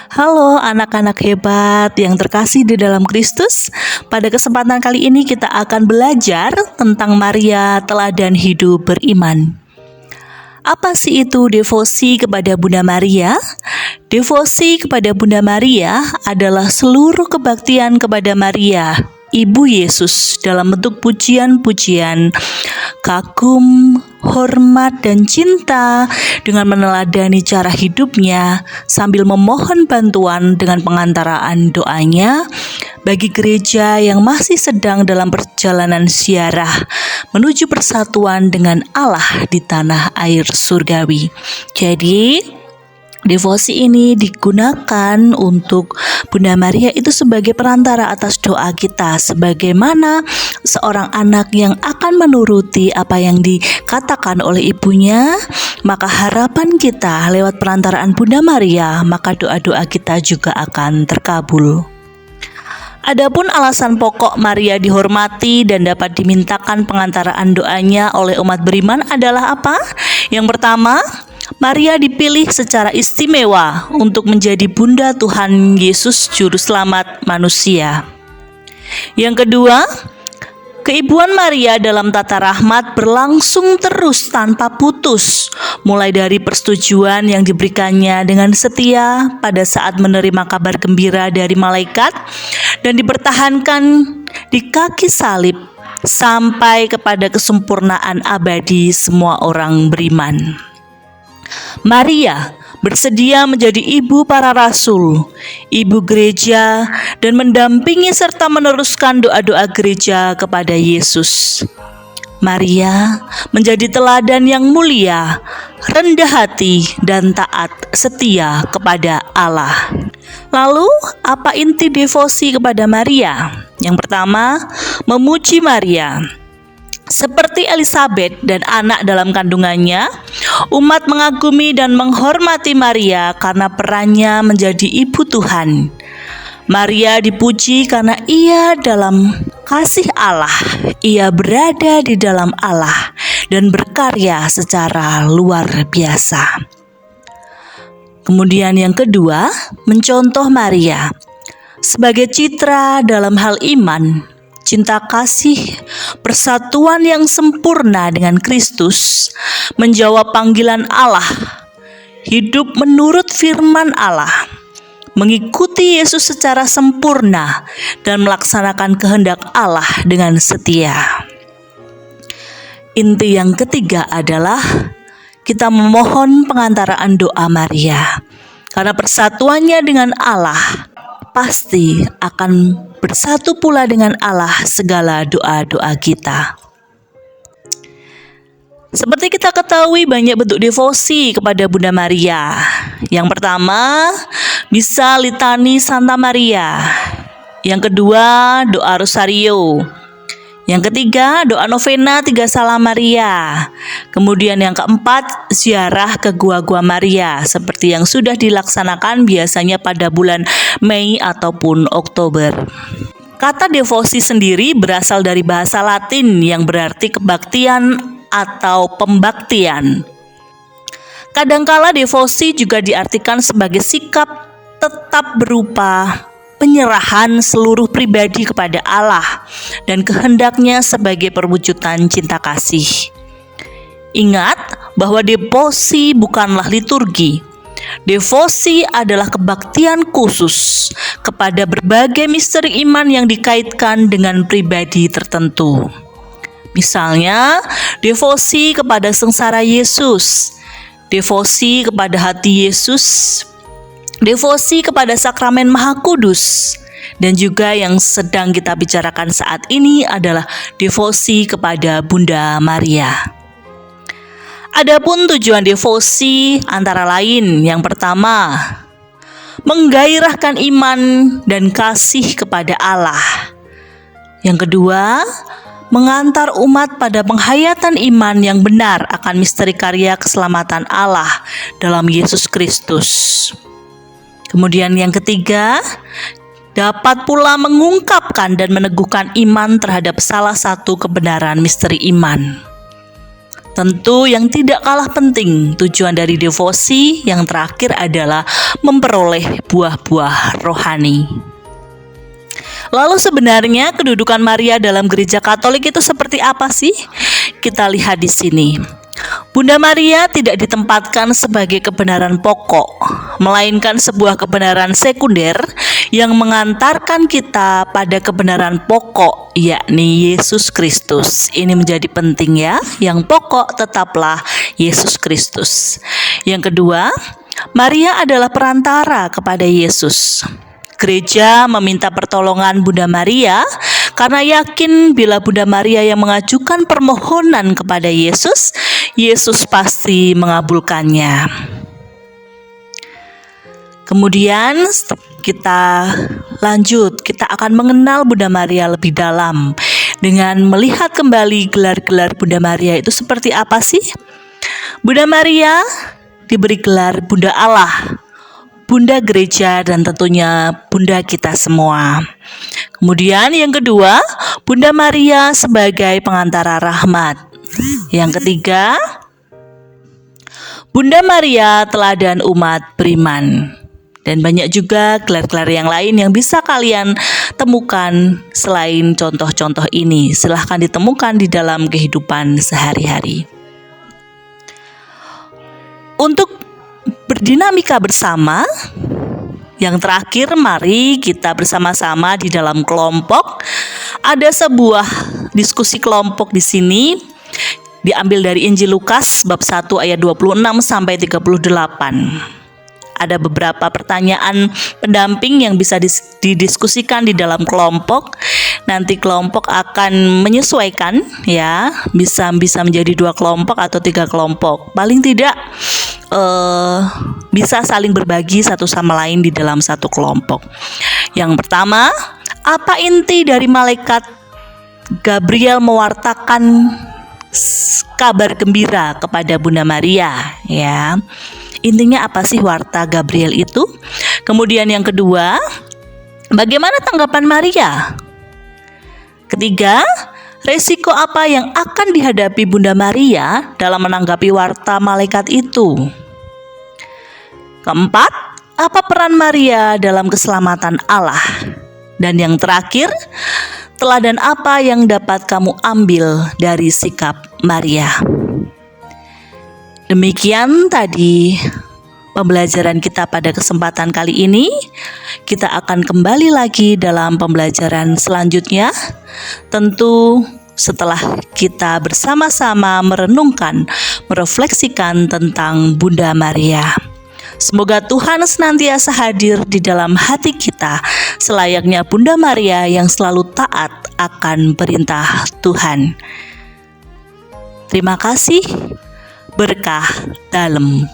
Halo anak-anak hebat yang terkasih di dalam Kristus. Pada kesempatan kali ini kita akan belajar tentang Maria, teladan hidup beriman. Apa sih itu devosi kepada Bunda Maria? Devosi kepada Bunda Maria adalah seluruh kebaktian kepada Maria, Ibu Yesus, dalam bentuk pujian-pujian, kagum, hormat, dan cinta dengan meneladani cara hidupnya sambil memohon bantuan dengan pengantaraan doanya bagi gereja yang masih sedang dalam perjalanan ziarah menuju persatuan dengan Allah di tanah air surgawi. Jadi, devosi ini digunakan untuk Bunda Maria itu sebagai perantara atas doa kita, sebagaimana seorang anak yang akan menuruti apa yang dikatakan oleh ibunya, maka harapan kita lewat perantaraan Bunda Maria, maka doa-doa kita juga akan terkabul. Adapun alasan pokok Maria dihormati dan dapat dimintakan pengantaraan doanya oleh umat beriman adalah apa? Yang pertama, Maria dipilih secara istimewa untuk menjadi Bunda Tuhan Yesus Juru Selamat manusia. Yang kedua, keibuan Maria dalam tata rahmat berlangsung terus tanpa putus, mulai dari persetujuan yang diberikannya dengan setia pada saat menerima kabar gembira dari malaikat dan dipertahankan di kaki salib sampai kepada kesempurnaan abadi semua orang beriman. Maria bersedia menjadi ibu para rasul, ibu gereja, dan mendampingi serta meneruskan doa-doa gereja kepada Yesus. Maria menjadi teladan yang mulia, rendah hati, dan taat setia kepada Allah. Lalu, apa inti devosi kepada Maria? Yang pertama, memuji Maria. Seperti Elizabeth dan anak dalam kandungannya, umat mengagumi dan menghormati Maria karena perannya menjadi ibu Tuhan. Maria dipuji karena ia dalam kasih Allah, ia berada di dalam Allah dan berkarya secara luar biasa. Kemudian yang kedua, mencontoh Maria sebagai citra dalam hal iman, cinta kasih, persatuan yang sempurna dengan Kristus, menjawab panggilan Allah, hidup menurut firman Allah, mengikuti Yesus secara sempurna, dan melaksanakan kehendak Allah dengan setia. Inti yang ketiga adalah kita memohon pengantaraan doa Maria, karena persatuannya dengan Allah pasti akan bersatu pula dengan Allah segala doa-doa kita. Seperti kita ketahui, banyak bentuk devosi kepada Bunda Maria. Yang pertama, bisa litani Santa Maria. Yang kedua, doa Rosario. Yang ketiga, doa novena 3 Salam Maria. Kemudian yang keempat, ziarah ke gua-gua Maria, seperti yang sudah dilaksanakan biasanya pada bulan Mei ataupun Oktober. Kata devosi sendiri berasal dari bahasa Latin yang berarti kebaktian atau pembaktian. Kadangkala devosi juga diartikan sebagai sikap tetap berupa penyerahan seluruh pribadi kepada Allah dan kehendaknya sebagai perwujudan cinta kasih. Ingat bahwa devosi bukanlah liturgi. Devosi adalah kebaktian khusus kepada berbagai misteri iman yang dikaitkan dengan pribadi tertentu. Misalnya, devosi kepada sengsara Yesus, devosi kepada hati Yesus, devosi kepada sakramen Maha Kudus, dan juga yang sedang kita bicarakan saat ini adalah devosi kepada Bunda Maria. Adapun tujuan devosi antara lain, yang pertama, menggairahkan iman dan kasih kepada Allah. Yang kedua, mengantar umat pada penghayatan iman yang benar akan misteri karya keselamatan Allah dalam Yesus Kristus. Kemudian yang ketiga, dapat pula mengungkapkan dan meneguhkan iman terhadap salah satu kebenaran misteri iman. Tentu yang tidak kalah penting, tujuan dari devosi yang terakhir adalah memperoleh buah-buah rohani. Lalu sebenarnya kedudukan Maria dalam gereja Katolik itu seperti apa sih? Kita lihat di sini. Bunda Maria tidak ditempatkan sebagai kebenaran pokok, melainkan sebuah kebenaran sekunder yang mengantarkan kita pada kebenaran pokok, yakni Yesus Kristus. Ini menjadi penting ya, yang pokok tetaplah Yesus Kristus. Yang kedua, Maria adalah perantara kepada Yesus. Gereja meminta pertolongan Bunda Maria karena yakin bila Bunda Maria yang mengajukan permohonan kepada Yesus, Yesus pasti mengabulkannya. Kemudian kita lanjut, kita akan mengenal Bunda Maria lebih dalam dengan melihat kembali gelar-gelar Bunda Maria itu seperti apa sih? Bunda Maria diberi gelar Bunda Allah, Bunda Gereja, dan tentunya Bunda kita semua. Kemudian yang kedua, Bunda Maria sebagai pengantara rahmat. Yang ketiga, Bunda Maria teladan umat beriman. Dan banyak juga gelar-gelar yang lain yang bisa kalian temukan selain contoh-contoh ini. Silahkan ditemukan di dalam kehidupan sehari-hari. Untuk berdinamika bersama, yang terakhir mari kita bersama-sama di dalam kelompok. Ada sebuah diskusi kelompok di sini diambil dari Injil Lukas bab 1 ayat 26 sampai 38. Ada beberapa pertanyaan pendamping yang bisa didiskusikan di dalam kelompok. Nanti kelompok akan menyesuaikan ya, bisa menjadi 2 kelompok atau 3 kelompok. Paling tidak bisa saling berbagi satu sama lain di dalam satu kelompok. Yang pertama, apa inti dari malaikat Gabriel mewartakan kabar gembira kepada Bunda Maria ya? Intinya apa sih warta Gabriel itu? Kemudian yang kedua, bagaimana tanggapan Maria? Ketiga, resiko apa yang akan dihadapi Bunda Maria dalam menanggapi warta malaikat itu? Keempat, apa peran Maria dalam keselamatan Allah? Dan yang terakhir, teladan apa yang dapat kamu ambil dari sikap Maria? Demikian tadi pembelajaran kita pada kesempatan kali ini. Kita akan kembali lagi dalam pembelajaran selanjutnya. Tentu setelah kita bersama-sama merenungkan, merefleksikan tentang Bunda Maria. Semoga Tuhan senantiasa hadir di dalam hati kita, selayaknya Bunda Maria yang selalu taat akan perintah Tuhan. Terima kasih. Berkah dalam.